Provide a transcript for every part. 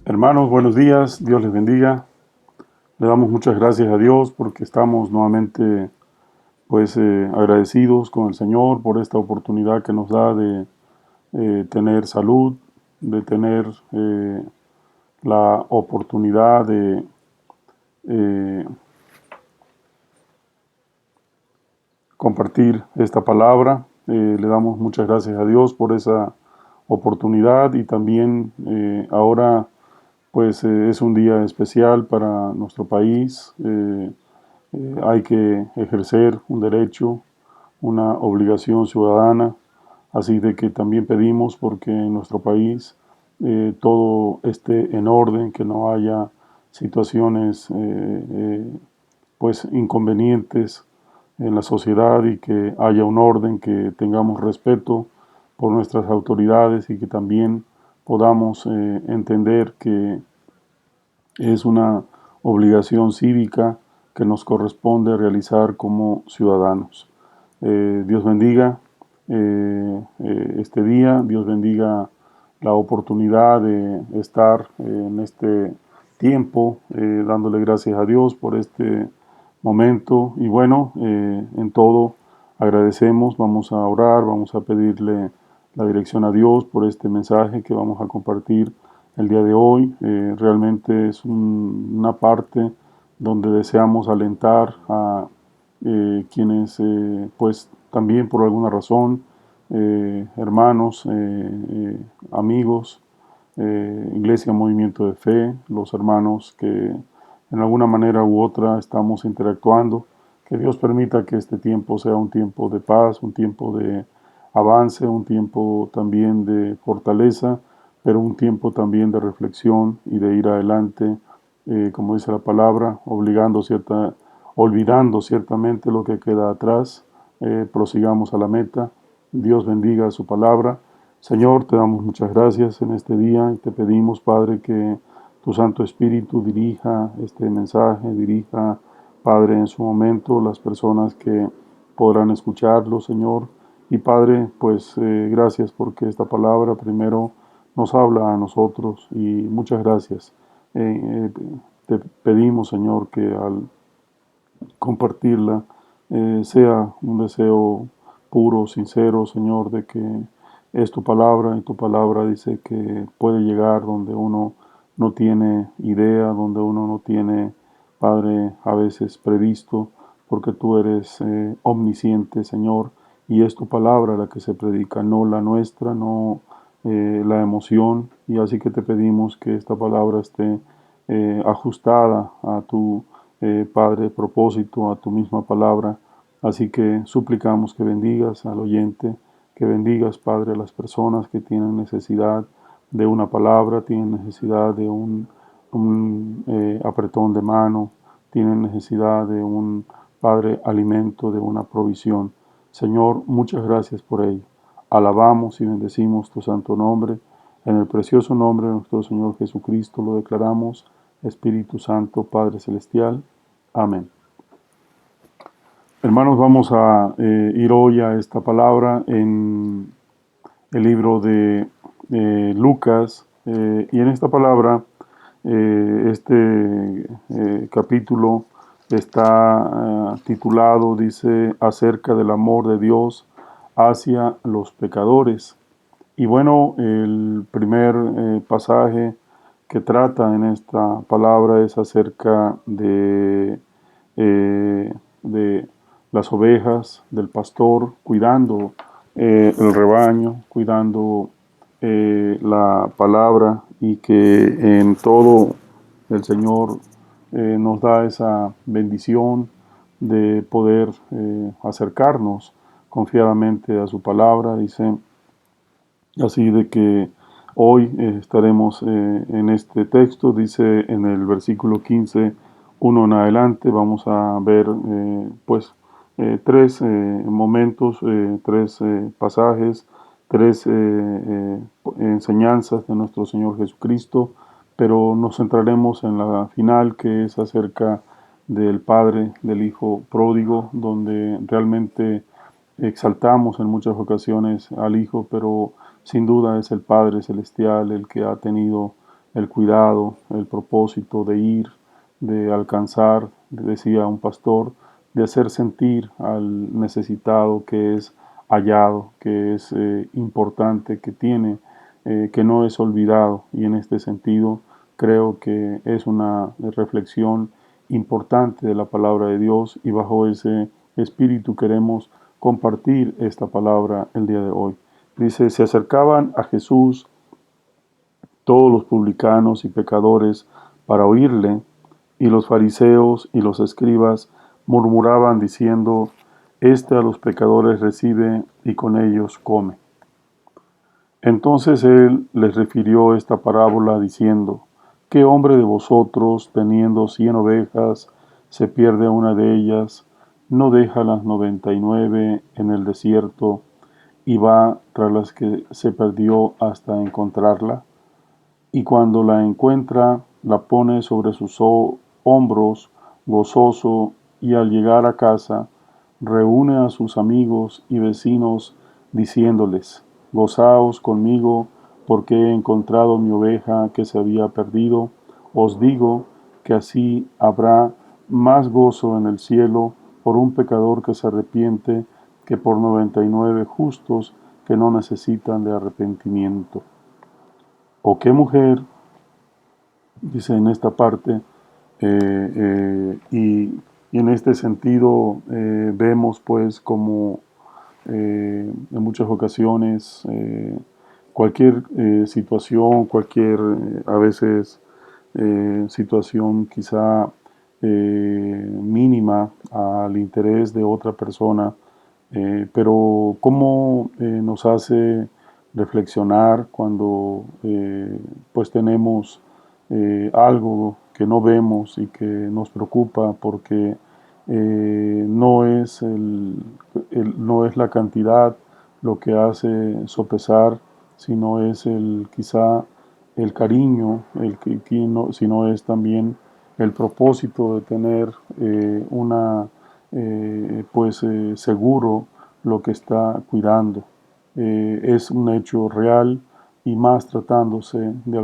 Hermanos, buenos días, Dios les bendiga. Le damos muchas gracias a Dios porque estamos nuevamente agradecidos con el Señor por esta oportunidad que nos da de tener salud, de tener la oportunidad de eh, compartir esta palabra. Le damos muchas gracias a Dios por esa oportunidad y también ahora es un día especial para nuestro país. Hay que ejercer un derecho, una obligación ciudadana, así de que también pedimos porque en nuestro país todo esté en orden, que no haya situaciones inconvenientes en la sociedad y que haya un orden, que tengamos respeto por nuestras autoridades y que también podamos entender que es una obligación cívica que nos corresponde realizar como ciudadanos. Dios bendiga este día, Dios bendiga la oportunidad de estar en este tiempo, dándole gracias a Dios por este momento. Y bueno, en todo agradecemos, vamos a orar, vamos a pedirle la dirección a Dios por este mensaje que vamos a compartir el día de hoy. Realmente es una parte donde deseamos alentar a quienes también por alguna razón, hermanos, amigos, Iglesia Movimiento de Fe, los hermanos que en alguna manera u otra estamos interactuando. Que Dios permita que este tiempo sea un tiempo de paz, un tiempo de avance, un tiempo también de fortaleza, pero un tiempo también de reflexión y de ir adelante, como dice la palabra, olvidando ciertamente lo que queda atrás, prosigamos a la meta. Dios bendiga su palabra. Señor, te damos muchas gracias en este día y te pedimos, Padre, que tu Santo Espíritu dirija este mensaje, dirija, Padre, en su momento las personas que podrán escucharlo, Señor. Y Padre, gracias porque esta palabra primero nos habla a nosotros y muchas gracias. Te pedimos, Señor, que al compartirla sea un deseo puro, sincero, Señor, de que es tu palabra y tu palabra dice que puede llegar donde uno no tiene idea, donde uno no tiene, Padre, a veces previsto, porque tú eres omnisciente, Señor, y es tu palabra la que se predica, no la nuestra, no la emoción, y así que te pedimos que esta palabra esté ajustada a tu Padre, propósito, a tu misma palabra. Así que suplicamos que bendigas al oyente, que bendigas, Padre, a las personas que tienen necesidad de una palabra, tienen necesidad de un apretón de mano, tienen necesidad de un, Padre, alimento, de una provisión. Señor, muchas gracias por ello. Alabamos y bendecimos tu santo nombre. En el precioso nombre de nuestro Señor Jesucristo lo declaramos, Espíritu Santo, Padre Celestial. Amén. Hermanos, vamos a ir hoy a esta palabra en el libro de Lucas, y en esta palabra, capítulo está titulado, dice, acerca del amor de Dios hacia los pecadores. Y bueno, el primer pasaje que trata en esta palabra es acerca de las ovejas, del pastor, cuidando el rebaño, cuidando la palabra y que en todo el Señor nos da esa bendición de poder acercarnos confiadamente a su palabra. Dice así de que hoy estaremos en este texto, dice en el versículo 15, uno en adelante, vamos a ver tres momentos, tres pasajes, tres enseñanzas de nuestro Señor Jesucristo, pero nos centraremos en la final, que es acerca del Padre, del Hijo pródigo, donde realmente exaltamos en muchas ocasiones al Hijo, pero sin duda es el Padre Celestial el que ha tenido el cuidado, el propósito de ir, de alcanzar, decía un pastor, de hacer sentir al necesitado que es hallado, que es importante, que tiene, que no es olvidado. Y en este sentido creo que es una reflexión importante de la palabra de Dios, y bajo ese espíritu queremos compartir esta palabra el día de hoy. Dice, se acercaban a Jesús todos los publicanos y pecadores para oírle, y los fariseos y los escribas murmuraban diciendo, este a los pecadores recibe y con ellos come. Entonces él les refirió esta parábola diciendo, ¿qué hombre de vosotros, teniendo 100 ovejas, se pierde una de ellas, no deja las 99 en el desierto y va tras las que se perdió hasta encontrarla? Y cuando la encuentra, la pone sobre sus hombros gozoso, y al llegar a casa, reúne a sus amigos y vecinos, diciéndoles, gozaos conmigo, porque he encontrado mi oveja que se había perdido. Os digo que así habrá más gozo en el cielo por un pecador que se arrepiente que por 99 justos que no necesitan de arrepentimiento. ¿O qué mujer, dice en esta parte, y en este sentido vemos pues como en muchas ocasiones cualquier situación, cualquier a veces situación quizá mínima al interés de otra persona, pero cómo nos hace reflexionar cuando pues tenemos algo que no vemos y que nos preocupa porque no es la cantidad lo que hace sopesar, sino es quizá el cariño, sino es también el propósito de tener seguro lo que está cuidando. Es un hecho real, y más tratándose de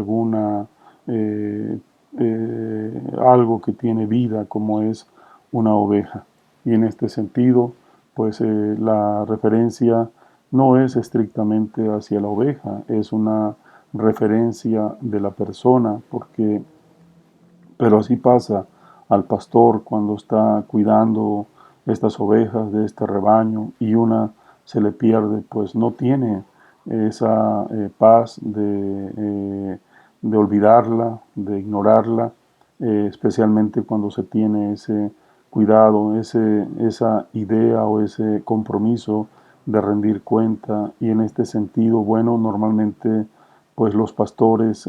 algo que tiene vida como es una oveja. Y en este sentido, pues la referencia no es estrictamente hacia la oveja, es una referencia de la persona, pero así pasa al pastor cuando está cuidando estas ovejas de este rebaño y una se le pierde, pues no tiene esa paz de olvidarla, de ignorarla, especialmente cuando se tiene ese cuidado, esa idea o ese compromiso de rendir cuenta. Y en este sentido, bueno, normalmente pues los pastores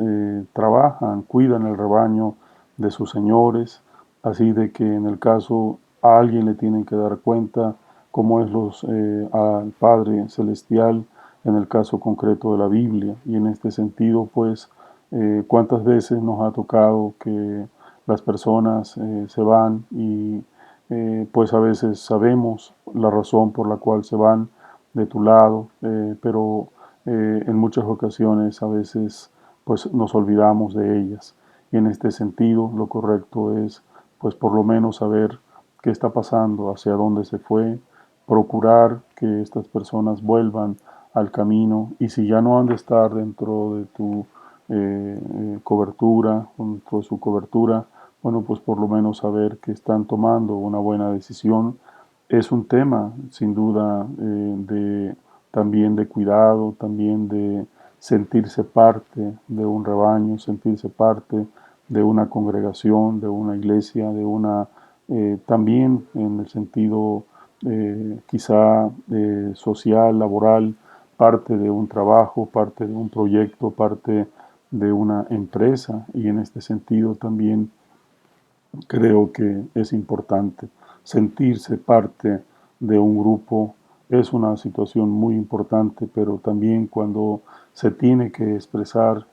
trabajan, cuidan el rebaño de sus señores, así de que en el caso a alguien le tienen que dar cuenta, como es al Padre Celestial, en el caso concreto de la Biblia. Y en este sentido, pues, cuántas veces nos ha tocado que las personas se van y pues a veces sabemos la razón por la cual se van de tu lado, pero en muchas ocasiones a veces pues nos olvidamos de ellas. Y en este sentido lo correcto es pues por lo menos saber qué está pasando, hacia dónde se fue, procurar que estas personas vuelvan al camino, y si ya no han de estar dentro de tu cobertura, dentro de su cobertura, bueno, pues por lo menos saber que están tomando una buena decisión. Es un tema, sin duda, también de cuidado, también de sentirse parte de un rebaño, sentirse parte de una congregación, de una iglesia, también en el sentido quizá social, laboral, parte de un trabajo, parte de un proyecto, parte de una empresa. Y en este sentido también creo que es importante sentirse parte de un grupo. Es una situación muy importante, pero también cuando se tiene que expresar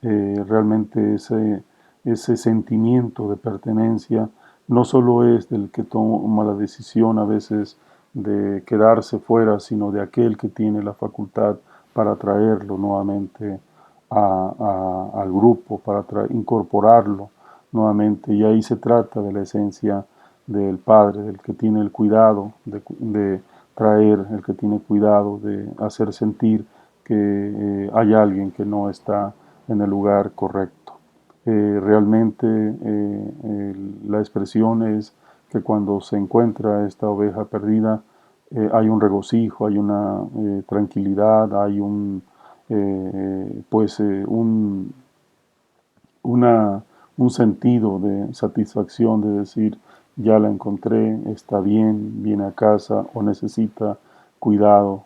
realmente ese sentimiento de pertenencia, no solo es del que toma la decisión a veces de quedarse fuera, sino de aquel que tiene la facultad para traerlo nuevamente al grupo, para incorporarlo nuevamente. Y ahí se trata de la esencia del padre, del que tiene el cuidado de traer, el que tiene cuidado de hacer sentir que hay alguien que no está en el lugar correcto. Realmente la expresión es que cuando se encuentra esta oveja perdida, hay un regocijo, hay una tranquilidad, hay un sentido de satisfacción de decir, ya la encontré, está bien, viene a casa o necesita cuidado.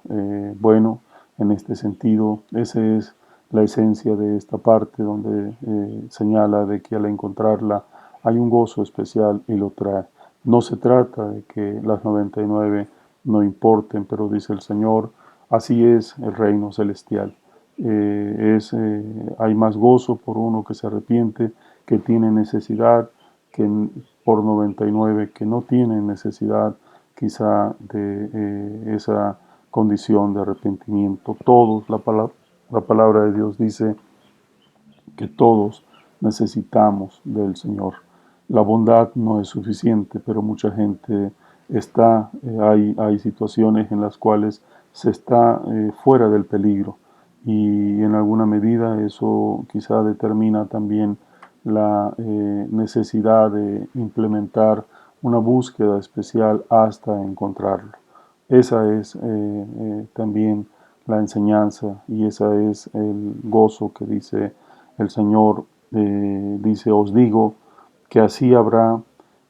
Bueno, en este sentido, esa es la esencia de esta parte donde señala de que al encontrarla hay un gozo especial y lo trae. No se trata de que las 99 no importen, pero dice el Señor, así es el reino celestial. Hay más gozo por uno que se arrepiente, que tiene necesidad, que por 99 que no tienen necesidad quizá de esa condición de arrepentimiento. Todos, la palabra de Dios dice que todos necesitamos del Señor. La bondad no es suficiente, pero mucha gente hay situaciones en las cuales se está fuera del peligro y en alguna medida eso quizá determina también la necesidad de implementar una búsqueda especial hasta encontrarlo. Esa es también la enseñanza y esa es el gozo que dice el Señor. Dice, os digo que así habrá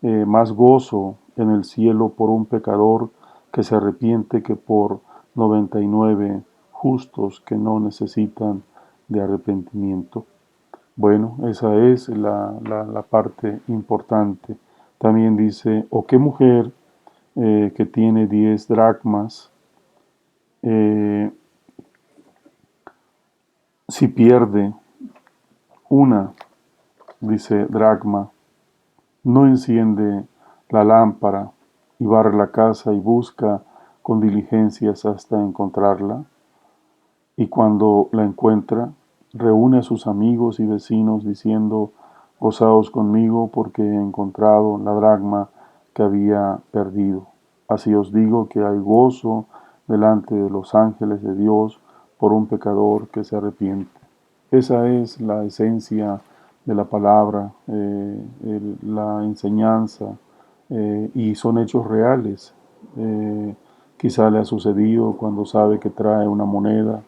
más gozo en el cielo por un pecador que se arrepiente que por 99 justos que no necesitan de arrepentimiento. Bueno, esa es la parte importante. También dice, o qué mujer que tiene 10 dracmas, eh, si pierde una, dice dracma, no enciende la lámpara y barre la casa y busca con diligencias hasta encontrarla. Y cuando la encuentra, reúne a sus amigos y vecinos diciendo, gozaos conmigo porque he encontrado la dracma que había perdido. Así os digo que hay gozo delante de los ángeles de Dios por un pecador que se arrepiente. Esa es la esencia de la palabra, la enseñanza, y son hechos reales. Quizá le ha sucedido cuando sabe que trae una moneda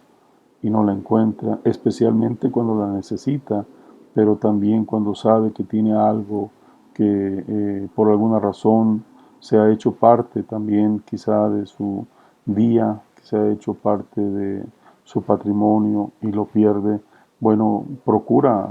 y no la encuentra, especialmente cuando la necesita, pero también cuando sabe que tiene algo que por alguna razón se ha hecho parte también quizá de su día, que se ha hecho parte de su patrimonio y lo pierde. Bueno, procura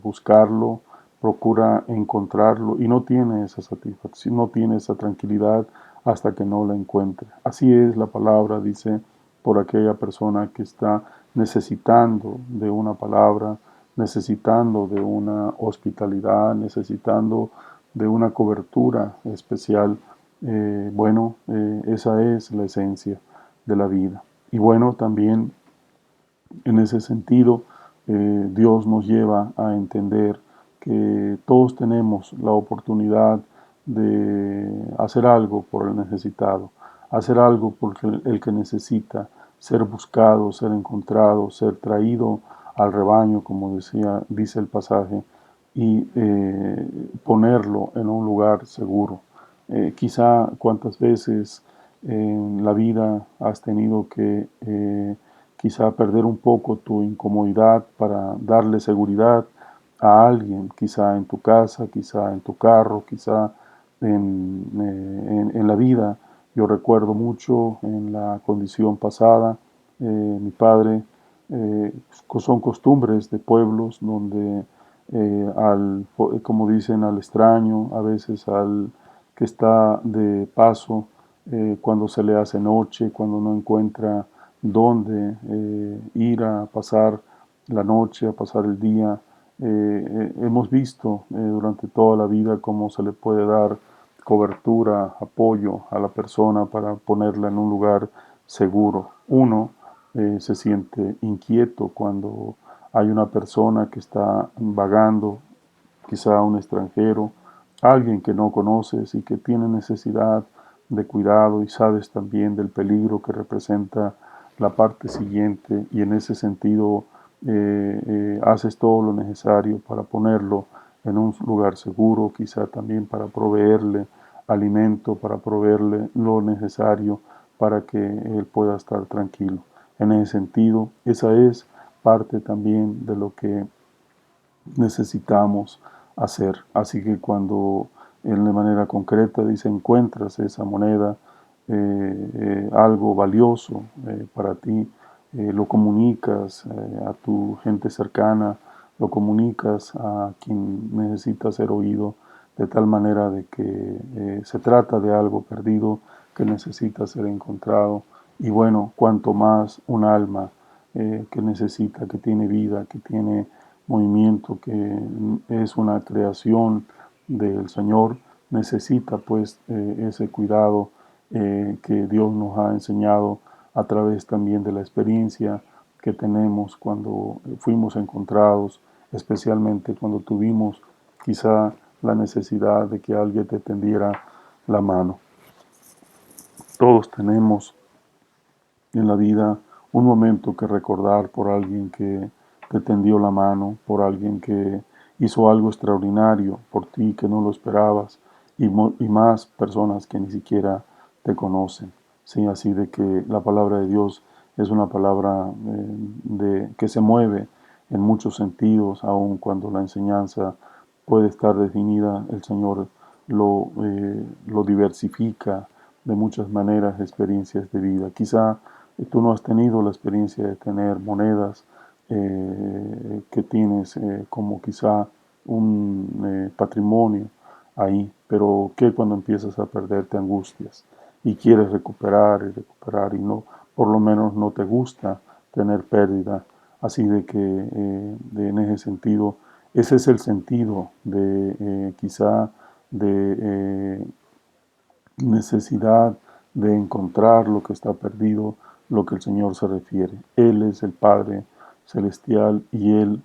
buscarlo, procura encontrarlo y no tiene esa satisfacción, no tiene esa tranquilidad hasta que no la encuentre. Así es la palabra, dice, por aquella persona que está necesitando de una palabra, necesitando de una hospitalidad, necesitando de una cobertura especial. Esa es la esencia de la vida. Y bueno, también en ese sentido, Dios nos lleva a entender que todos tenemos la oportunidad de hacer algo por el necesitado, hacer algo por el que necesita ser buscado, ser encontrado, ser traído al rebaño, como dice el pasaje, y ponerlo en un lugar seguro. Quizá cuántas veces en la vida has tenido que quizá perder un poco tu incomodidad para darle seguridad a alguien, quizá en tu casa, quizá en tu carro, quizá en la vida. Yo recuerdo mucho en la condición pasada, mi padre, son costumbres de pueblos donde como dicen, al extraño, a veces al que está de paso, cuando se le hace noche, cuando no encuentra dónde ir a pasar la noche, a pasar el día. Hemos visto durante toda la vida cómo se le puede dar cobertura, apoyo a la persona para ponerla en un lugar seguro. Uno, se siente inquieto cuando hay una persona que está vagando, quizá un extranjero, alguien que no conoces y que tiene necesidad de cuidado y sabes también del peligro que representa la parte siguiente y en ese sentido haces todo lo necesario para ponerlo en un lugar seguro, quizá también para proveerle alimento, para proveerle lo necesario para que él pueda estar tranquilo. En ese sentido, esa es parte también de lo que necesitamos hacer. Así que cuando en de manera concreta dice encuentras esa moneda, algo valioso para ti, lo comunicas a tu gente cercana, lo comunicas a quien necesita ser oído, de tal manera de que se trata de algo perdido que necesita ser encontrado. Y bueno, cuanto más un alma que necesita, que tiene vida, que tiene movimiento, que es una creación del Señor, necesita pues ese cuidado que Dios nos ha enseñado a través también de la experiencia que tenemos cuando fuimos encontrados, especialmente cuando tuvimos quizá la necesidad de que alguien te tendiera la mano. Todos tenemos en la vida un momento que recordar por alguien que te tendió la mano, por alguien que hizo algo extraordinario por ti que no lo esperabas y más personas que ni siquiera te conocen. Sí, así de que la palabra de Dios es una palabra que se mueve en muchos sentidos, aun cuando la enseñanza puede estar definida, el Señor lo diversifica de muchas maneras, experiencias de vida. Quizá tú no has tenido la experiencia de tener monedas que tienes como quizá un patrimonio ahí, pero que cuando empiezas a perder te angustias y quieres recuperar y recuperar y no, por lo menos no te gusta tener pérdida. Así de que en ese sentido, ese es el sentido de quizá de necesidad de encontrar lo que está perdido, lo que el Señor se refiere. Él es el Padre Celestial y Él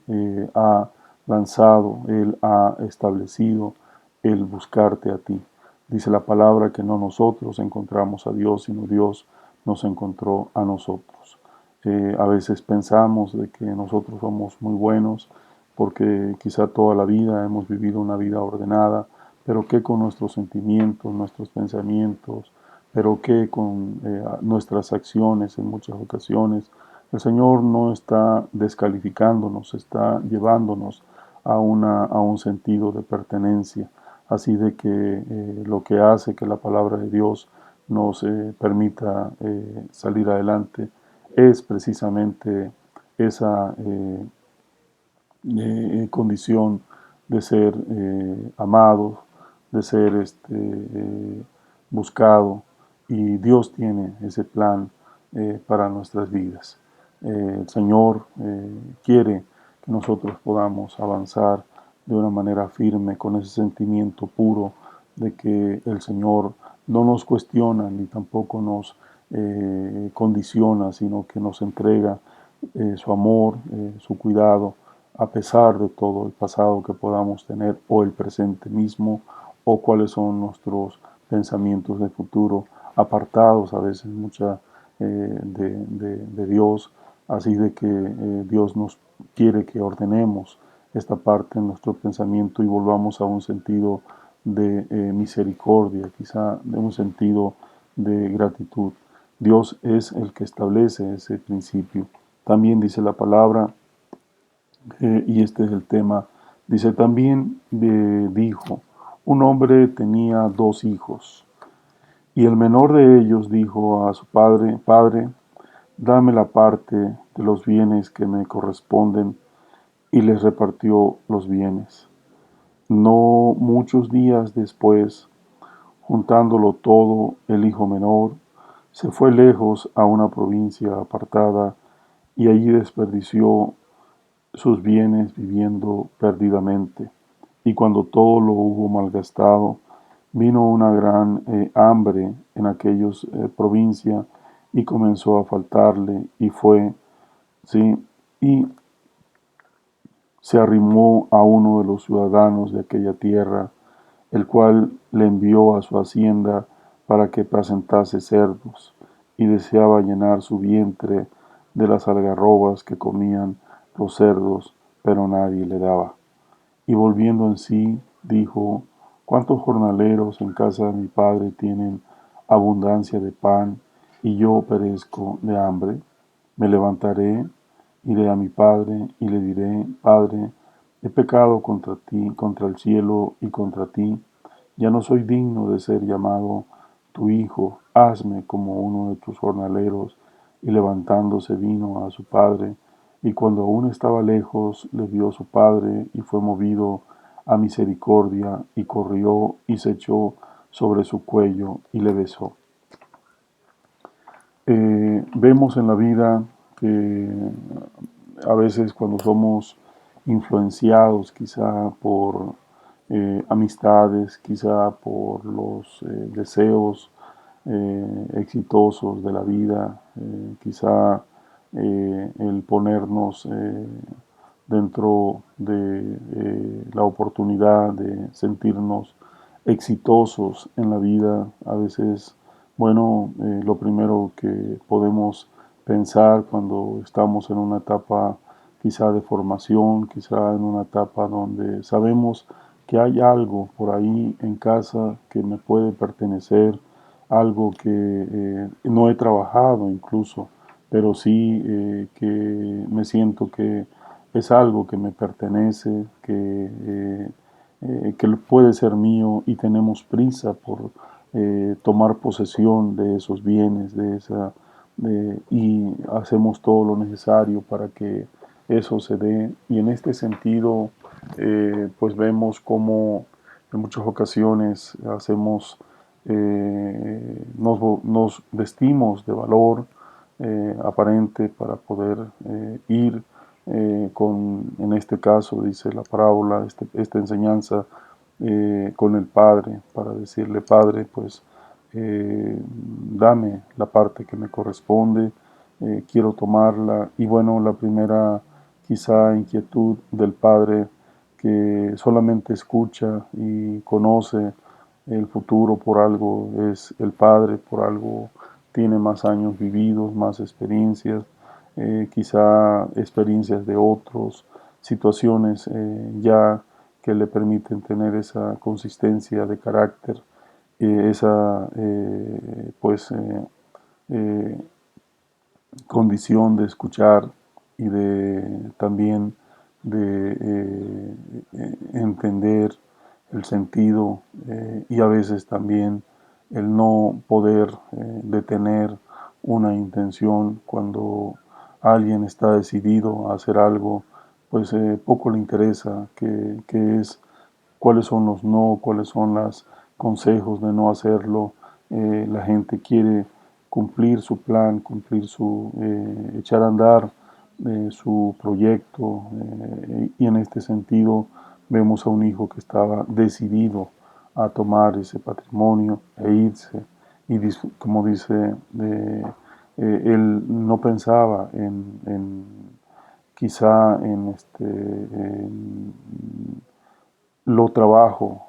ha lanzado, Él ha establecido el buscarte a ti. Dice la palabra que no nosotros encontramos a Dios, sino Dios nos encontró a nosotros. A veces pensamos de que nosotros somos muy buenos porque quizá toda la vida hemos vivido una vida ordenada, pero qué con nuestros sentimientos, nuestros pensamientos, pero qué con nuestras acciones en muchas ocasiones. El Señor no está descalificándonos, está llevándonos a un sentido de pertenencia. Así de que lo que hace que la palabra de Dios nos permita salir adelante es precisamente esa condición de ser amado, de ser buscado, y Dios tiene ese plan para nuestras vidas. El Señor quiere que nosotros podamos avanzar de una manera firme con ese sentimiento puro de que el Señor no nos cuestiona ni tampoco nos condiciona, sino que nos entrega su amor, su cuidado, a pesar de todo el pasado que podamos tener o el presente mismo o cuáles son nuestros pensamientos de futuro, apartados a veces mucha de Dios, así de que Dios nos quiere que ordenemos esta parte en nuestro pensamiento y volvamos a un sentido de misericordia, quizá de un sentido de gratitud. Dios es el que establece ese principio. También dice la palabra, y este es el tema, dice también, dijo, un hombre tenía dos hijos, y el menor de ellos dijo a su padre, Padre, dame la parte de los bienes que me corresponden, y les repartió los bienes. No muchos días después, juntándolo todo, el hijo menor se fue lejos a una provincia apartada y allí desperdició sus bienes viviendo perdidamente. Y cuando todo lo hubo malgastado, vino una gran hambre en aquellos provincia y comenzó a faltarle y fue, ¿sí? Y se arrimó a uno de los ciudadanos de aquella tierra, el cual le envió a su hacienda para que apacentase cerdos, y deseaba llenar su vientre de las algarrobas que comían los cerdos, pero nadie le daba. Y volviendo en sí, dijo, ¿cuántos jornaleros en casa de mi padre tienen abundancia de pan, y yo perezco de hambre? Me levantaré, iré a mi padre, y le diré, Padre, he pecado contra ti, contra el cielo y contra ti. Ya no soy digno de ser llamado tu hijo. Hazme como uno de tus jornaleros. Y levantándose vino a su padre. Y cuando aún estaba lejos, le vio su padre y fue movido a misericordia y corrió y se echó sobre su cuello y le besó. Vemos en la vida que a veces cuando somos influenciados quizá por amistades, quizá por los deseos exitosos de la vida, quizá el ponernos dentro de la oportunidad de sentirnos exitosos en la vida. A veces, bueno, lo primero que podemos pensar cuando estamos en una etapa quizá de formación, quizá en una etapa donde sabemos que hay algo por ahí en casa que me puede pertenecer, algo que no he trabajado incluso, pero sí que me siento que es algo que me pertenece, que puede ser mío y tenemos prisa por tomar posesión de esos bienes, y hacemos todo lo necesario para que eso se dé. Y en este sentido, pues vemos cómo en muchas ocasiones nos vestimos de valor aparente para poder ir en este caso, dice la parábola, esta enseñanza, con el Padre, para decirle, Padre, pues dame la parte que me corresponde, quiero tomarla. Y bueno, la primera quizá inquietud del Padre, que solamente escucha y conoce el futuro, por algo es el Padre, por algo tiene más años vividos, más experiencias, quizá experiencias de otros, situaciones ya que le permiten tener esa consistencia de carácter, esa pues eh, condición de escuchar y de también de entender el sentido y a veces también el no poder detener una intención cuando alguien está decidido a hacer algo, pues poco le interesa qué es, cuáles son los no, cuáles son los consejos de no hacerlo. La gente quiere cumplir su plan, echar a andar su proyecto, y en este sentido vemos a un hijo que estaba decidido a tomar ese patrimonio e irse, y como dice, él no pensaba quizá en lo trabajoso,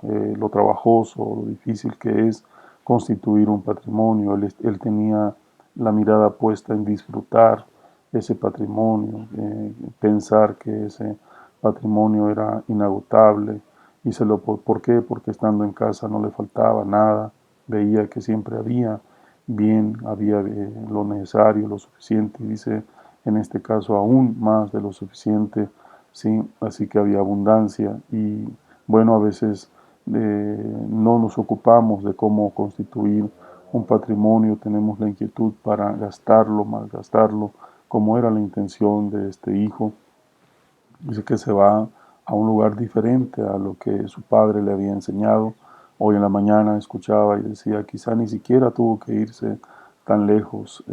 lo difícil que es constituir un patrimonio. Él tenía la mirada puesta en disfrutar ese patrimonio, pensar que ese patrimonio era inagotable. ¿Por qué? Porque estando en casa no le faltaba nada, veía que siempre había bien, había lo necesario, lo suficiente, y dice en este caso aún más de lo suficiente, ¿sí? Así que había abundancia. Y bueno, a veces no nos ocupamos de cómo constituir un patrimonio, tenemos la inquietud para gastarlo, malgastarlo, como era la intención de este hijo. Dice que se va a un lugar diferente a lo que su padre le había enseñado. Hoy en la mañana escuchaba y decía, quizá ni siquiera tuvo que irse tan lejos,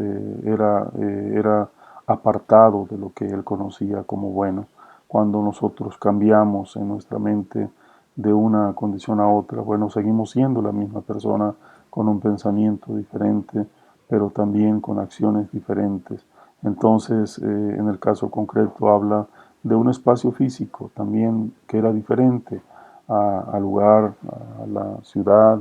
era apartado de lo que él conocía como bueno. Cuando nosotros cambiamos en nuestra mente de una condición a otra, bueno, seguimos siendo la misma persona con un pensamiento diferente, pero también con acciones diferentes. Entonces, en el caso concreto habla de un espacio físico también que era diferente al lugar, a la ciudad,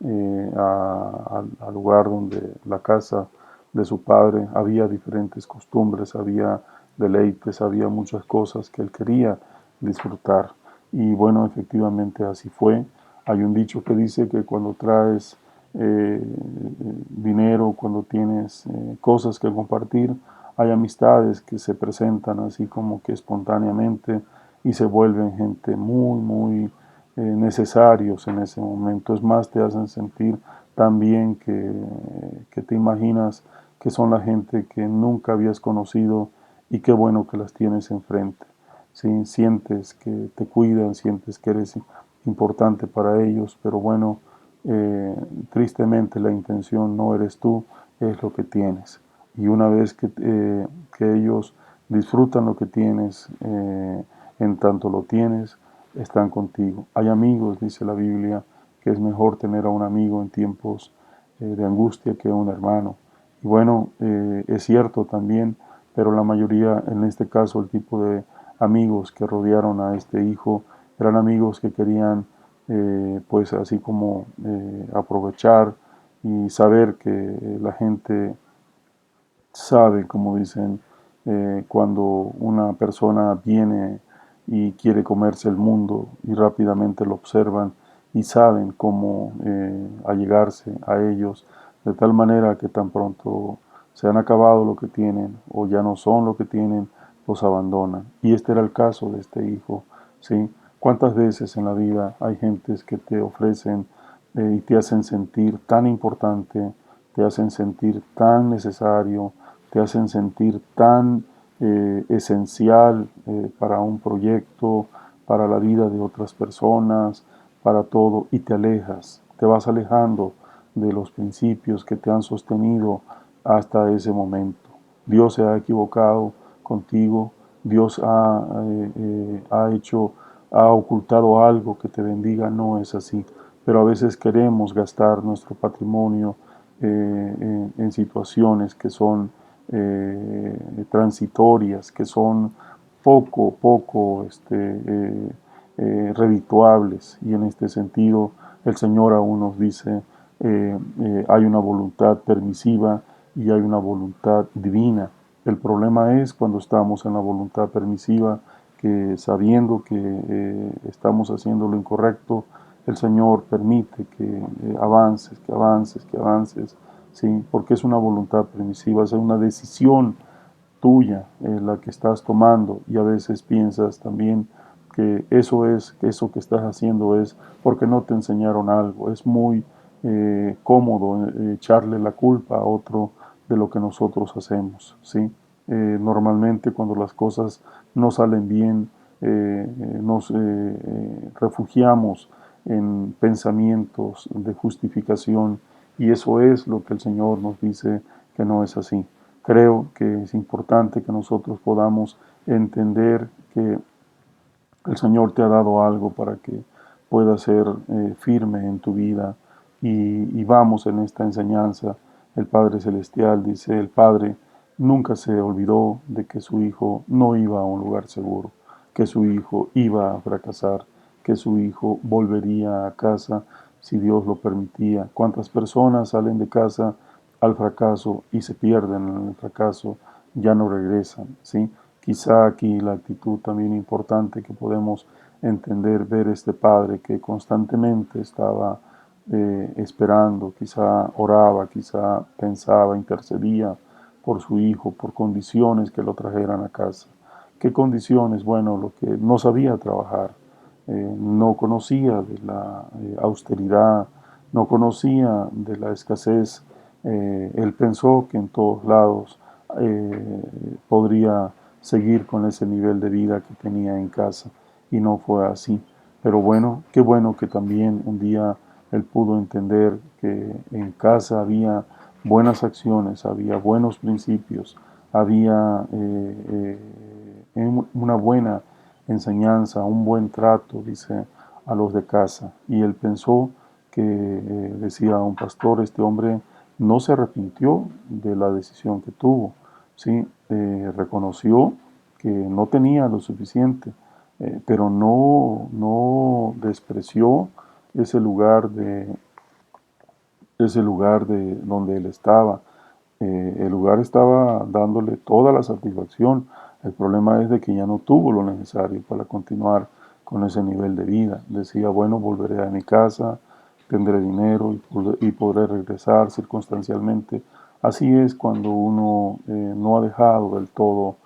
al lugar donde la casa de su padre. Había diferentes costumbres, había deleites, había muchas cosas que él quería disfrutar. Y bueno, efectivamente así fue. Hay un dicho que dice que cuando traes dinero, cuando tienes cosas que compartir, hay amistades que se presentan así como que espontáneamente y se vuelven gente muy necesarios en ese momento. Es más, te hacen sentir tan bien que te imaginas que son la gente que nunca habías conocido y qué bueno que las tienes enfrente. ¿Sí? Sientes que te cuidan, sientes que eres importante para ellos, pero bueno, tristemente la intención no eres tú, es lo que tienes. Y una vez que ellos disfrutan lo que tienes, en tanto lo tienes, están contigo. Hay amigos, dice la Biblia, que es mejor tener a un amigo en tiempos de angustia que a un hermano. Y bueno, es cierto también, pero la mayoría, en este caso, el tipo de amigos que rodearon a este hijo, eran amigos que querían, pues así como aprovechar y saber que la gente sabe, como dicen, cuando una persona viene y quiere comerse el mundo y rápidamente lo observan y saben cómo allegarse a ellos, de tal manera que tan pronto se han acabado lo que tienen o ya no son lo que tienen, los abandonan. Y este era el caso de este hijo, ¿sí? ¿Cuántas veces en la vida hay gentes que te ofrecen y te hacen sentir tan importante, te hacen sentir tan necesario, te hacen sentir tan esencial para un proyecto, para la vida de otras personas, para todo, y te alejas, te vas alejando de los principios que te han sostenido hasta ese momento? Dios se ha equivocado contigo, Dios ha hecho, ha ocultado algo que te bendiga, no es así. Pero a veces queremos gastar nuestro patrimonio en situaciones que son transitorias, que son poco redituables. Y en este sentido, el Señor aún nos dice, hay una voluntad permisiva y hay una voluntad divina. El problema es cuando estamos en la voluntad permisiva, que sabiendo que estamos haciendo lo incorrecto, el Señor permite que avances, ¿sí? Porque es una voluntad permisiva, es una decisión tuya la que estás tomando, y a veces piensas también que eso que estás haciendo es porque no te enseñaron algo. Es muy cómodo echarle la culpa a otro de lo que nosotros hacemos, ¿sí? Normalmente cuando las cosas no salen bien, nos refugiamos en pensamientos de justificación, y eso es lo que el Señor nos dice que no es así. Creo que es importante que nosotros podamos entender que el Señor te ha dado algo para que puedas ser firme en tu vida, y vamos en esta enseñanza. El Padre Celestial dice, el Padre nunca se olvidó de que su Hijo no iba a un lugar seguro, que su Hijo iba a fracasar, que su Hijo volvería a casa si Dios lo permitía. ¿Cuántas personas salen de casa al fracaso y se pierden en el fracaso, ya no regresan? ¿Sí? Quizá aquí la actitud también importante que podemos entender, ver este padre que constantemente estaba esperando, quizá oraba, quizá pensaba, intercedía por su hijo, por condiciones que lo trajeran a casa. ¿Qué condiciones? Bueno, lo que no sabía trabajar, no conocía de la austeridad, no conocía de la escasez. Él pensó que en todos lados podría seguir con ese nivel de vida que tenía en casa, y no fue así. Pero bueno, qué bueno que también un día él pudo entender que en casa había buenas acciones, había buenos principios, había una buena enseñanza, un buen trato, dice, a los de casa. Y él pensó que, decía un pastor, este hombre no se arrepintió de la decisión que tuvo, ¿sí? Reconoció que no tenía lo suficiente, pero no despreció ese lugar de donde él estaba. El lugar estaba dándole toda la satisfacción. El problema es de que ya no tuvo lo necesario para continuar con ese nivel de vida. Decía, bueno, volveré a mi casa, tendré dinero y podré regresar circunstancialmente. Así es cuando uno no ha dejado del todo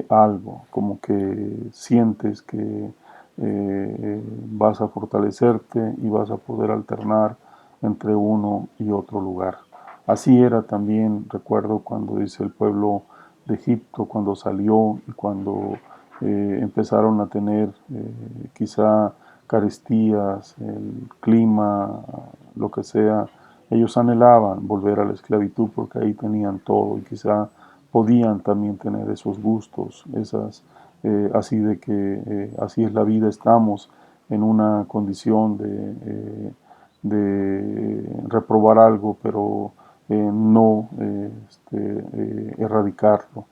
algo, como que sientes que vas a fortalecerte y vas a poder alternar entre uno y otro lugar. Así era también, recuerdo cuando dice el pueblo de Egipto, cuando salió y cuando empezaron a tener quizá carestías, el clima, lo que sea, ellos anhelaban volver a la esclavitud porque ahí tenían todo y quizá podían también tener esos gustos, así de que así es la vida, estamos en una condición de reprobar algo, pero no erradicarlo.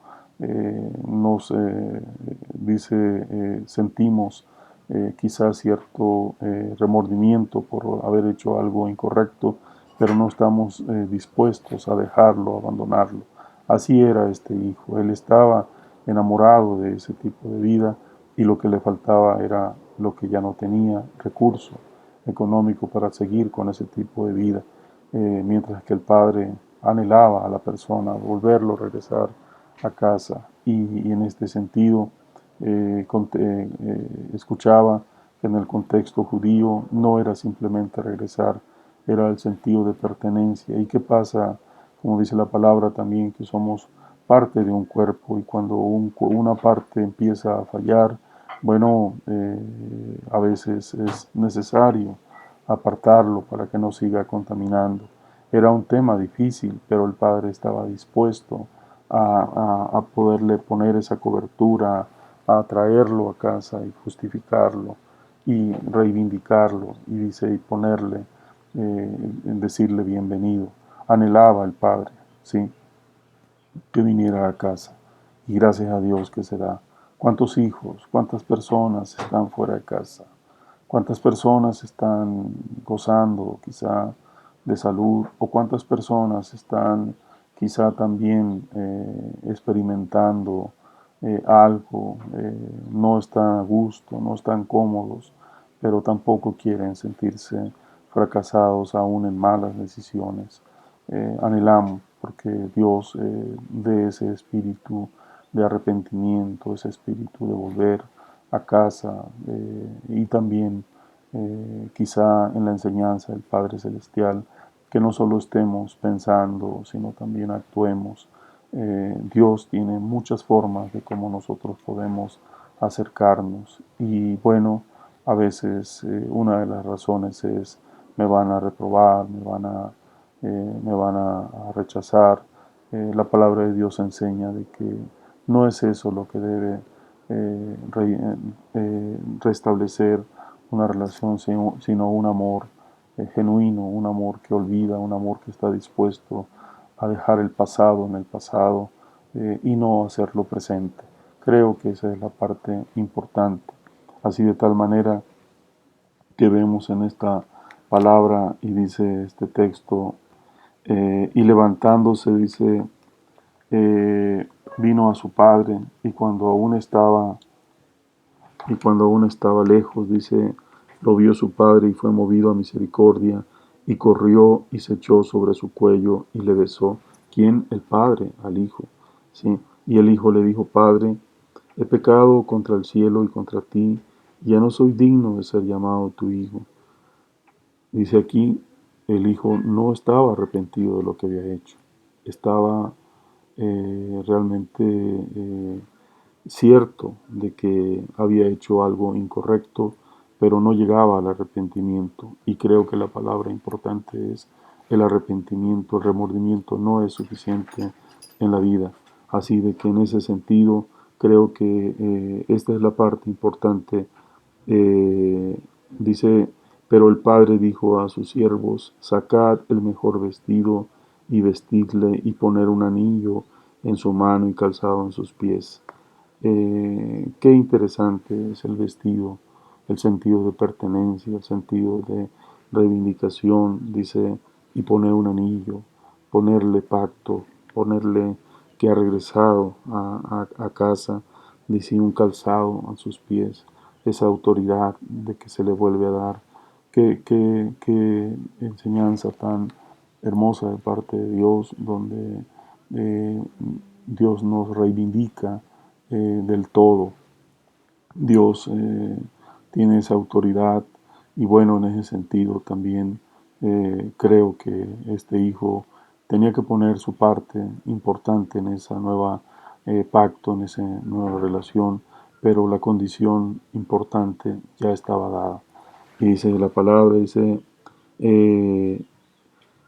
Nos dice, sentimos quizás cierto remordimiento por haber hecho algo incorrecto, pero no estamos dispuestos a dejarlo, a abandonarlo. Así era este hijo, él estaba enamorado de ese tipo de vida y lo que le faltaba era lo que ya no tenía, recurso económico para seguir con ese tipo de vida, mientras que el padre anhelaba a la persona, volverlo a regresar a casa. Y en este sentido, escuchaba que en el contexto judío no era simplemente regresar, era el sentido de pertenencia. ¿Y qué pasa? Como dice la palabra también, que somos parte de un cuerpo y cuando una parte empieza a fallar, bueno, a veces es necesario apartarlo para que no siga contaminando. Era un tema difícil, pero el padre estaba dispuesto a poderle poner esa cobertura, a traerlo a casa y justificarlo y reivindicarlo y dice y ponerle, decirle bienvenido. Anhelaba el padre, sí, que viniera a casa y gracias a Dios que se da. ¿Cuántos hijos, cuántas personas están fuera de casa? ¿Cuántas personas están gozando quizá de salud o cuántas personas están quizá también experimentando algo, no están a gusto, no están cómodos, pero tampoco quieren sentirse fracasados aún en malas decisiones? Anhelamos porque Dios dé ese espíritu de arrepentimiento, ese espíritu de volver a casa y también quizá en la enseñanza del Padre Celestial, que no solo estemos pensando, sino también actuemos. Dios tiene muchas formas de cómo nosotros podemos acercarnos y bueno, a veces una de las razones es me van a reprobar, me van a rechazar. La palabra de Dios enseña de que no es eso lo que debe restablecer una relación, sino un amor genuino, un amor que olvida, un amor que está dispuesto a dejar el pasado en el pasado y no hacerlo presente. Creo que esa es la parte importante. Así de tal manera que vemos en esta palabra y dice este texto, y levantándose dice, vino a su padre y cuando aún estaba lejos, dice, lo vio su padre y fue movido a misericordia y corrió y se echó sobre su cuello y le besó. ¿Quién? El padre al hijo. ¿Sí? Y el hijo le dijo, Padre, he pecado contra el cielo y contra ti, y ya no soy digno de ser llamado tu hijo. Dice aquí, el hijo no estaba arrepentido de lo que había hecho, estaba realmente cierto de que había hecho algo incorrecto, pero no llegaba al arrepentimiento. Y creo que la palabra importante es el arrepentimiento, el remordimiento no es suficiente en la vida. Así de que en ese sentido creo que esta es la parte importante. Dice, pero el padre dijo a sus siervos, sacad el mejor vestido y vestirle y poner un anillo en su mano y calzado en sus pies. Qué interesante es el vestido, el sentido de pertenencia, el sentido de reivindicación, dice, y poner un anillo, ponerle pacto, ponerle que ha regresado a casa, dice, un calzado a sus pies, esa autoridad de que se le vuelve a dar. Qué enseñanza tan hermosa de parte de Dios, donde eh, Dios nos reivindica del todo. Dios tiene esa autoridad y bueno, en ese sentido también creo que este hijo tenía que poner su parte importante en esa nueva pacto, en esa nueva relación, pero la condición importante ya estaba dada. Y dice la palabra, dice, eh,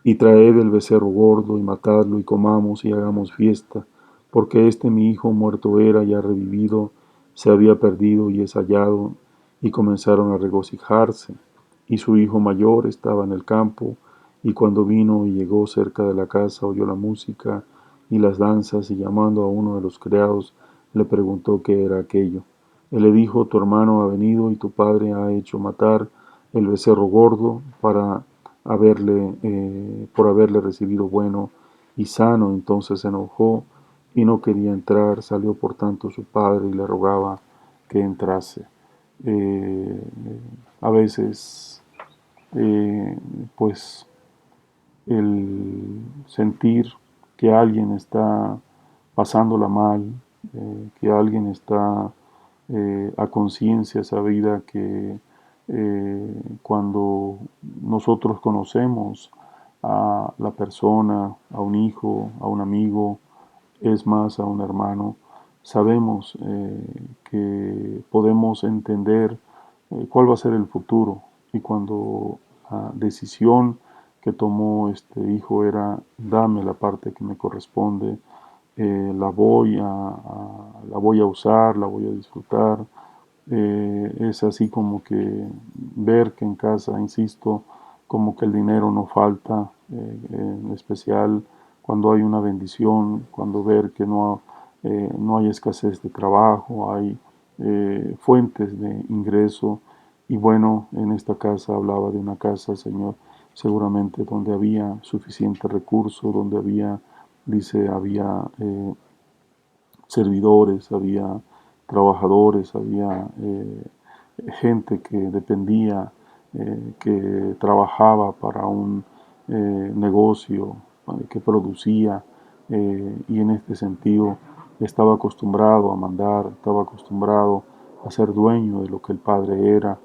y traed el becerro gordo y matadlo y comamos y hagamos fiesta, porque este mi hijo muerto era y ha revivido, se había perdido y es hallado. Y comenzaron a regocijarse. Y su hijo mayor estaba en el campo, y cuando vino y llegó cerca de la casa oyó la música y las danzas, y llamando a uno de los criados le preguntó qué era aquello. Él le dijo, tu hermano ha venido y tu padre ha hecho matar el becerro gordo por haberle recibido bueno y sano. Entonces se enojó y no quería entrar. Salió por tanto su padre y le rogaba que entrase. Eh, a veces, eh, pues, el sentir que alguien está pasándola mal, que alguien está a conciencia sabida que cuando nosotros conocemos a la persona, a un hijo, a un amigo, es más a un hermano, sabemos que podemos entender cuál va a ser el futuro. Y cuando la decisión que tomó este hijo era dame la parte que me corresponde, la voy a usar, la voy a disfrutar. Es así como que ver que en casa, insisto, como que el dinero no falta, en especial cuando hay una bendición, cuando ver que no hay escasez de trabajo, hay fuentes de ingreso. Y bueno, en esta casa hablaba de una casa, Señor, seguramente donde había suficiente recurso, donde había, dice, había servidores, había trabajadores, había gente que dependía, que trabajaba para un negocio, que producía, y en este sentido estaba acostumbrado a mandar, estaba acostumbrado a ser dueño de lo que el padre era,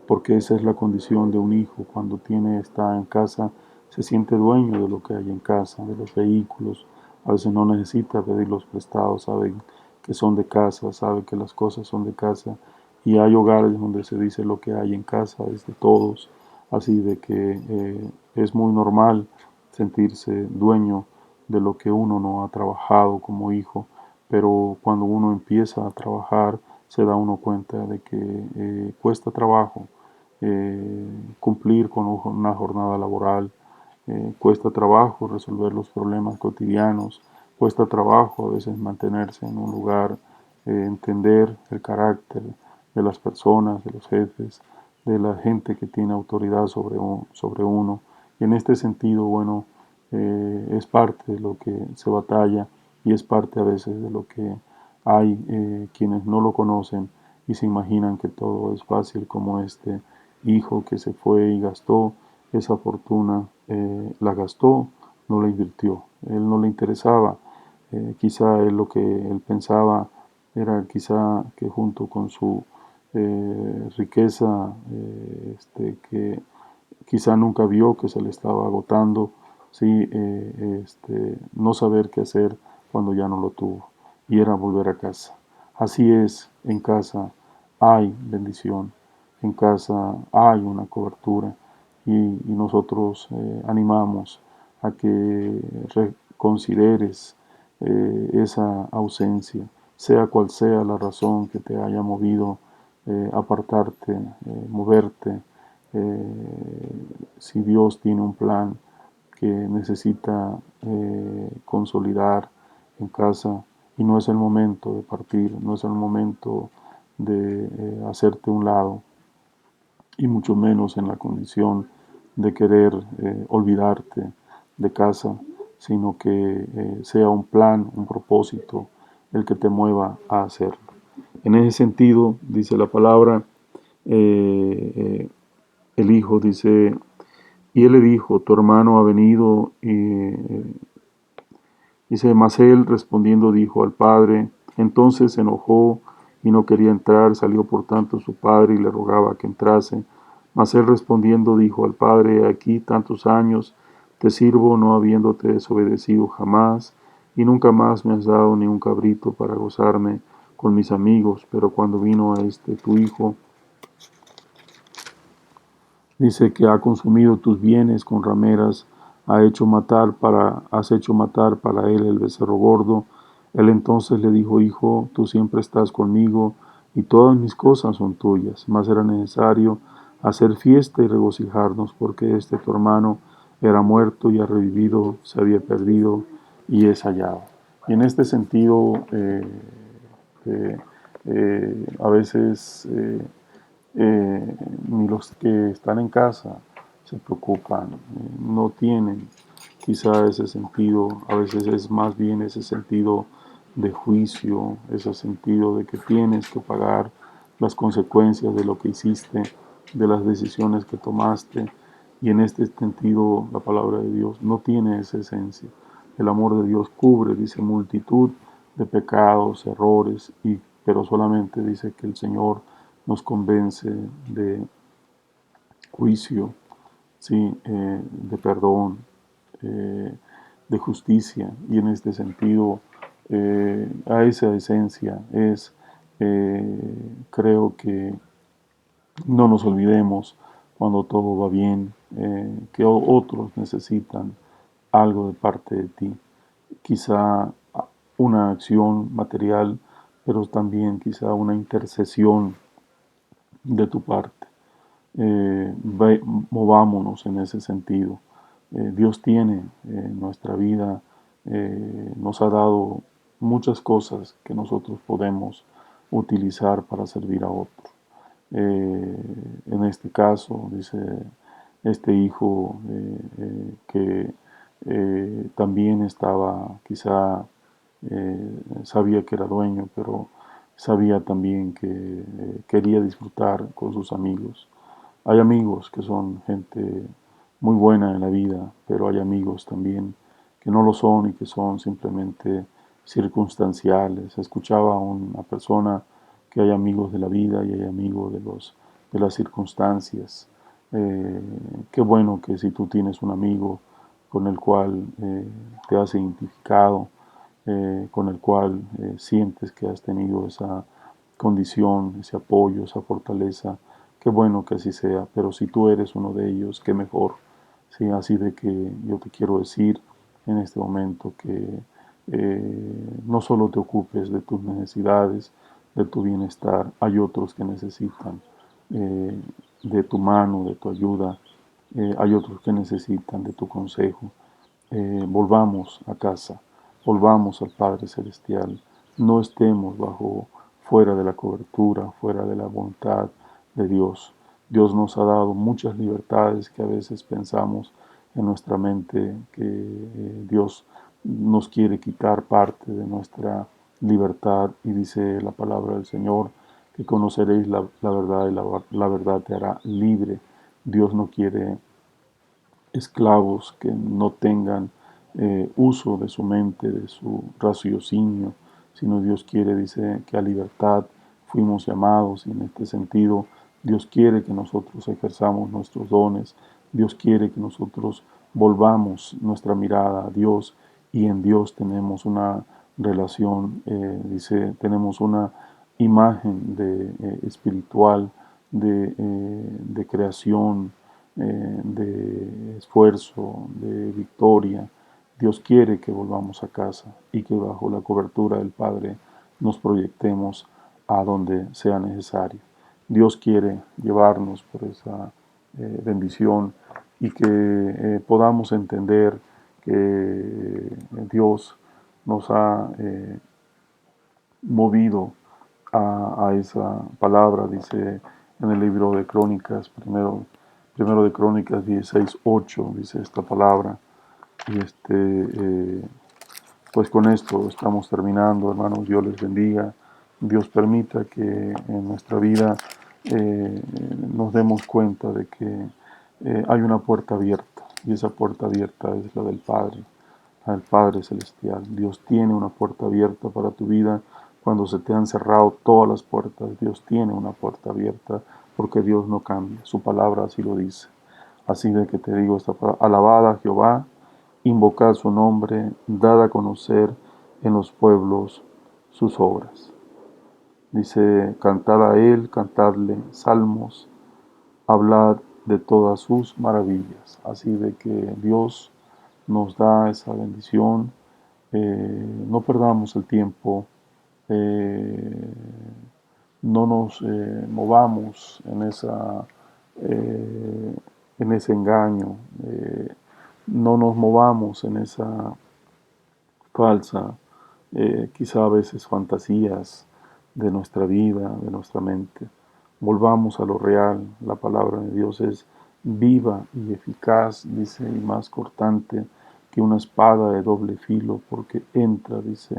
porque esa es la condición de un hijo cuando está en casa, se siente dueño de lo que hay en casa, de los vehículos, a veces no necesita pedirlos prestados, sabe que son de casa, sabe que las cosas son de casa, y hay hogares donde se dice lo que hay en casa es de todos, así de que es muy normal sentirse dueño de lo que uno no ha trabajado como hijo, pero cuando uno empieza a trabajar se da uno cuenta de que cuesta trabajo cumplir con una jornada laboral, cuesta trabajo resolver los problemas cotidianos, cuesta trabajo a veces mantenerse en un lugar, entender el carácter de las personas, de los jefes, de la gente que tiene autoridad sobre uno. Y en este sentido, bueno, es parte de lo que se batalla y es parte a veces de lo que hay quienes no lo conocen y se imaginan que todo es fácil, como este hijo que se fue y gastó esa fortuna, la gastó, no la invirtió, él no le interesaba, quizá él lo que él pensaba era quizá que junto con su riqueza, que quizá nunca vio que se le estaba agotando, sí, no saber qué hacer cuando ya no lo tuvo, y era volver a casa. Así es, en casa hay bendición, en casa hay una cobertura, y nosotros animamos a que reconsideres esa ausencia, sea cual sea la razón que te haya movido apartarte, moverte. Si Dios tiene un plan que necesita consolidar en casa, y no es el momento de partir, no es el momento de hacerte un lado, y mucho menos en la condición de querer olvidarte de casa, sino que sea un plan, un propósito el que te mueva a hacerlo. En ese sentido, dice la palabra, el hijo dice, y él le dijo, tu hermano ha venido, y dice, mas él respondiendo dijo al padre, entonces se enojó y no quería entrar, salió por tanto su padre y le rogaba que entrase. Mas él respondiendo dijo al padre, aquí tantos años te sirvo no habiéndote desobedecido jamás, y nunca más me has dado ni un cabrito para gozarme con mis amigos, pero cuando vino a tu hijo, dice que ha consumido tus bienes con rameras, has hecho matar para él el becerro gordo. Él entonces le dijo, hijo, tú siempre estás conmigo y todas mis cosas son tuyas, mas era necesario hacer fiesta y regocijarnos, porque tu hermano era muerto y ha revivido, se había perdido y es hallado. Y en este sentido, a veces ni los que están en casa se preocupan, no tienen quizá ese sentido, a veces es más bien ese sentido de juicio, ese sentido de que tienes que pagar las consecuencias de lo que hiciste, de las decisiones que tomaste, y en este sentido la palabra de Dios no tiene esa esencia. El amor de Dios cubre, dice, multitud de pecados, errores, pero solamente dice que el Señor nos convence de juicio, ¿sí? De perdón, de justicia, y en este sentido a esa esencia es, creo que no nos olvidemos cuando todo va bien, que otros necesitan algo de parte de ti, quizá una acción material, pero también quizá una intercesión de tu parte. Movámonos en ese sentido. Dios tiene nuestra vida, nos ha dado muchas cosas que nosotros podemos utilizar para servir a otros. En este caso, dice este hijo que también estaba, quizá sabía que era dueño, pero sabía también que quería disfrutar con sus amigos. Hay amigos que son gente muy buena en la vida, pero hay amigos también que no lo son y que son simplemente circunstanciales. Escuchaba a una persona que hay amigos de la vida y hay amigos de las circunstancias. Qué bueno que si tú tienes un amigo con el cual te has identificado, con el cual sientes que has tenido esa condición, ese apoyo, esa fortaleza, qué bueno que así sea, pero si tú eres uno de ellos, qué mejor. Sí, así de que yo te quiero decir en este momento que no solo te ocupes de tus necesidades, de tu bienestar, hay otros que necesitan eh, de tu mano, de tu ayuda, hay otros que necesitan de tu consejo. Volvamos a casa, volvamos al Padre Celestial, no estemos fuera de la cobertura, fuera de la voluntad de Dios. Dios nos ha dado muchas libertades que a veces pensamos en nuestra mente que Dios nos quiere quitar parte de nuestra libertad, y dice la palabra del Señor que conoceréis la verdad y la verdad te hará libre. Dios no quiere esclavos que no tengan uso de su mente, de su raciocinio, sino Dios quiere, dice, que a libertad fuimos llamados, y en este sentido Dios quiere que nosotros ejerzamos nuestros dones, Dios quiere que nosotros volvamos nuestra mirada a Dios, y en Dios tenemos una relación, dice, tenemos una imagen espiritual de creación, de esfuerzo, de victoria. Dios quiere que volvamos a casa y que bajo la cobertura del Padre nos proyectemos a donde sea necesario. Dios quiere llevarnos por esa bendición, y que podamos entender que Dios nos ha movido a esa palabra. Dice en el libro de Crónicas, primero de Crónicas 16:8, dice esta palabra. Y pues con esto estamos terminando, hermanos. Dios les bendiga. Dios permita que en nuestra vida nos demos cuenta de que hay una puerta abierta, y esa puerta abierta es la del Padre, al Padre Celestial. Dios tiene una puerta abierta para tu vida. Cuando se te han cerrado todas las puertas, Dios tiene una puerta abierta, porque Dios no cambia. Su palabra así lo dice. Así de que te digo esta palabra: alabad a Jehová, invocad su nombre, dad a conocer en los pueblos sus obras. Dice: cantad a él, cantadle salmos, hablad de todas sus maravillas. Así de que Dios nos da esa bendición. No perdamos el tiempo, eh, no nos movamos en ese engaño, no nos movamos en esa falsa, quizá a veces fantasías de nuestra vida, de nuestra mente. Volvamos a lo real. La palabra de Dios es viva y eficaz, dice, y más cortante que una espada de doble filo, porque entra, dice,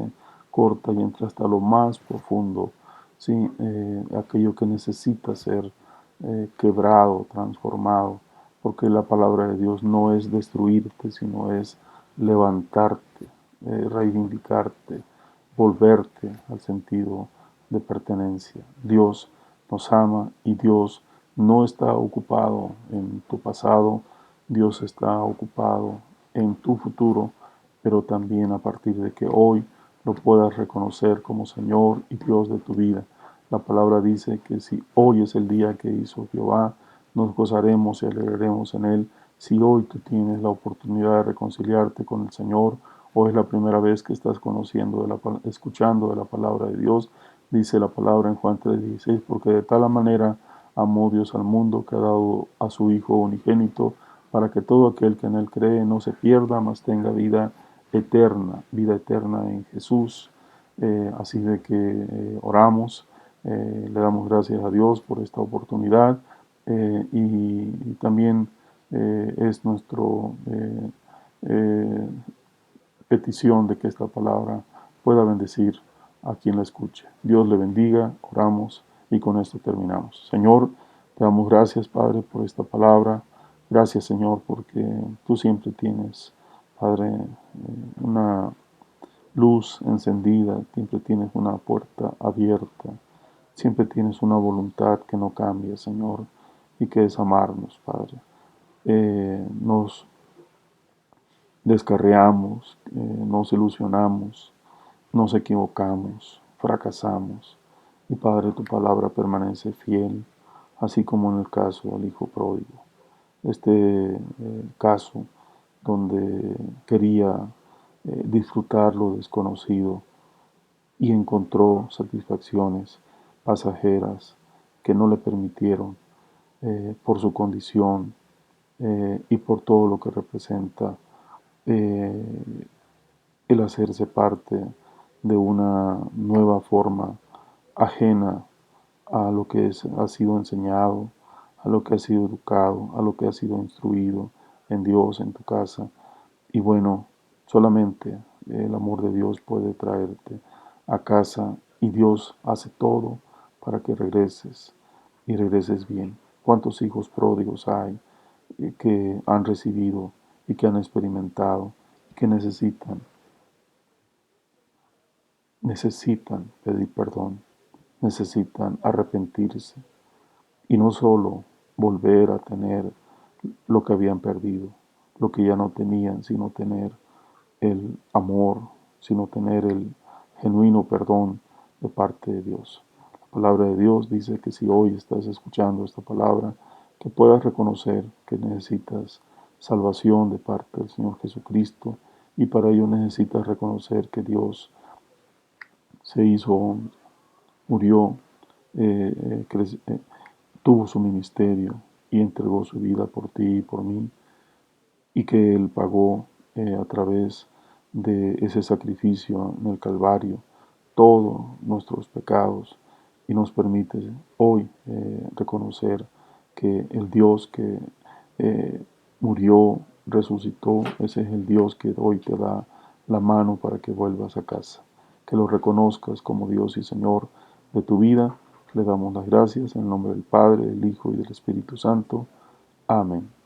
corta y entra hasta lo más profundo, ¿sí? Aquello que necesita ser quebrado, transformado, porque la palabra de Dios no es destruirte, sino es levantarte, reivindicarte, volverte al sentido de pertenencia. Dios nos ama y Dios no está ocupado en tu pasado, Dios está ocupado en tu futuro, pero también a partir de que hoy lo puedas reconocer como Señor y Dios de tu vida. La palabra dice que si hoy es el día que hizo Jehová, nos gozaremos y alegraremos en él. Si hoy tú tienes la oportunidad de reconciliarte con el Señor, o es la primera vez que estás escuchando de la palabra de Dios, dice la palabra en Juan 3:16, porque de tal manera amó Dios al mundo que ha dado a su Hijo unigénito, para que todo aquel que en él cree no se pierda, mas tenga vida eterna en Jesús. Así de que oramos, le damos gracias a Dios por esta oportunidad, y también es nuestro petición de que esta palabra pueda bendecir a quien la escuche. Dios le bendiga, oramos y con esto terminamos. Señor, te damos gracias, Padre, por esta palabra. Gracias, Señor, porque tú siempre tienes, Padre, una luz encendida, siempre tienes una puerta abierta, siempre tienes una voluntad que no cambia, Señor, y que es amarnos, Padre. Nos descarriamos, nos ilusionamos, nos equivocamos, fracasamos. Y Padre, tu palabra permanece fiel, así como en el caso del Hijo Pródigo. Caso donde quería disfrutar lo desconocido y encontró satisfacciones pasajeras que no le permitieron, por su condición y por todo lo que representa eh, el hacerse parte de una nueva forma ajena a lo que ha sido enseñado, a lo que ha sido educado, a lo que ha sido instruido en Dios, en tu casa. Y bueno, solamente el amor de Dios puede traerte a casa, y Dios hace todo para que regreses y regreses bien. ¿Cuántos hijos pródigos hay que han recibido y que han experimentado y que necesitan pedir perdón, necesitan arrepentirse y no solo volver a tener lo que habían perdido, lo que ya no tenían, sino tener el amor, sino tener el genuino perdón de parte de Dios? La palabra de Dios dice que si hoy estás escuchando esta palabra, que puedas reconocer que necesitas salvación de parte del Señor Jesucristo, y para ello necesitas reconocer que Dios se hizo hombre, murió, tuvo su ministerio y entregó su vida por ti y por mí, y que Él pagó a través de ese sacrificio en el Calvario todos nuestros pecados y nos permite hoy reconocer que el Dios que murió, resucitó, ese es el Dios que hoy te da la mano para que vuelvas a casa, que lo reconozcas como Dios y Señor de tu vida. Le damos las gracias en el nombre del Padre, del Hijo y del Espíritu Santo. Amén.